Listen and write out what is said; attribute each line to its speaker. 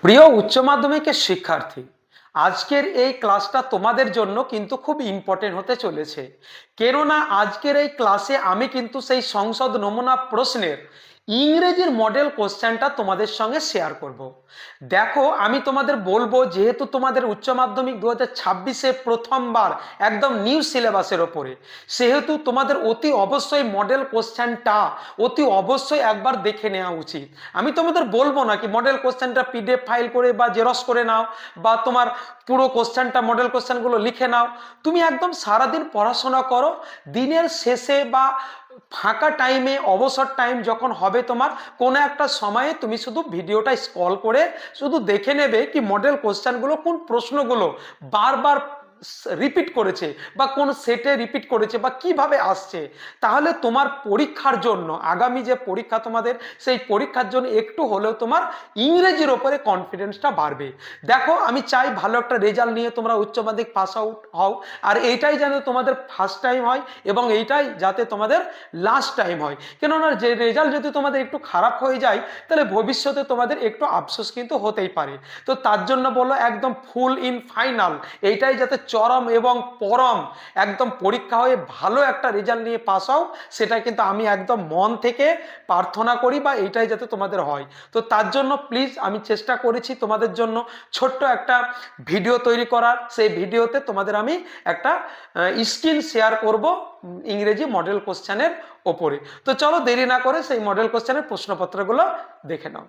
Speaker 1: প্রিয় উচ্চ মাধ্যমিকের শিক্ষার্থী, আজকের এই ক্লাসটা তোমাদের জন্য কিন্তু খুব ইম্পর্টেন্ট হতে চলেছে। কেননা আজকের এই ক্লাসে আমি কিন্তু সেই সংসদ নমুনা প্রশ্নের ইংরেজির মডেল কোশ্চেনটা তোমাদের সঙ্গে শেয়ার করব। দেখো, আমি তোমাদের বলবো, যেহেতু তোমাদের উচ্চ মাধ্যমিক 2026-এ প্রথমবার একদম নিউ সিলেবাসের ওপরে, সেহেতু তোমাদের অতি অবশ্যই মডেল কোশ্চেনটা অতি অবশ্যই একবার দেখে নেওয়া উচিত। আমি তোমাদের বলবো না কি মডেল কোশ্চেনটা পিডিএফ ফাইল করে বা জেরক্স করে নাও, বা তোমার পুরো কোশ্চেনটা মডেল কোশ্চেনগুলো লিখে নাও। তুমি একদম সারাদিন পড়াশোনা করো, দিনের শেষে বা ফাঁকা টাইমে, অবসর টাইম যখন হবে তোমার, কোনো একটা সময়ে তুমি শুধু ভিডিওটা স্ক্রল করে শুধু দেখে নেবে কি মডেল কোশ্চেনগুলো, কোন প্রশ্নগুলো বারবার রিপিট করেছে বা কোন সেটে রিপিট করেছে বা কিভাবে আসছে। তাহলে তোমার পরীক্ষার জন্য, আগামী যে পরীক্ষা তোমাদের, সেই পরীক্ষার জন্য একটু হলেও তোমার ইংরেজির ওপরে কনফিডেন্সটা বাড়বে। দেখো, আমি চাই ভালো একটা রেজাল্ট নিয়ে তোমরা উচ্চ মাধ্যমিক পাস আউট হও, আর এইটাই যেন তোমাদের ফার্স্ট টাইম হয় এবং এইটাই যাতে তোমাদের লাস্ট টাইম হয়। কেননা যে রেজাল্ট যদি তোমাদের একটু খারাপ হয়ে যায়, তাহলে ভবিষ্যতে তোমাদের একটু আফসোস কিন্তু হতেই পারে। তো তার জন্য বলো, একদম ফুল ইন ফাইনাল, এইটাই যাতে চরম এবং পরম একদম পরীক্ষা হয়ে ভালো একটা রেজাল্ট নিয়ে পাস হও, সেটা কিন্তু আমি একদম মন থেকে প্রার্থনা করি, বা এইটাই যাতে তোমাদের হয়। তো তার জন্য প্লিজ আমি চেষ্টা করেছি তোমাদের জন্য ছোট্ট একটা ভিডিও তৈরি করার। সেই ভিডিওতে তোমাদের আমি একটা স্ক্রিন শেয়ার করব ইংরেজি মডেল কোশ্চেনের ওপরে। তো চলো দেরি না করে সেই মডেল কোশ্চেনের প্রশ্নপত্রগুলো দেখে নাও।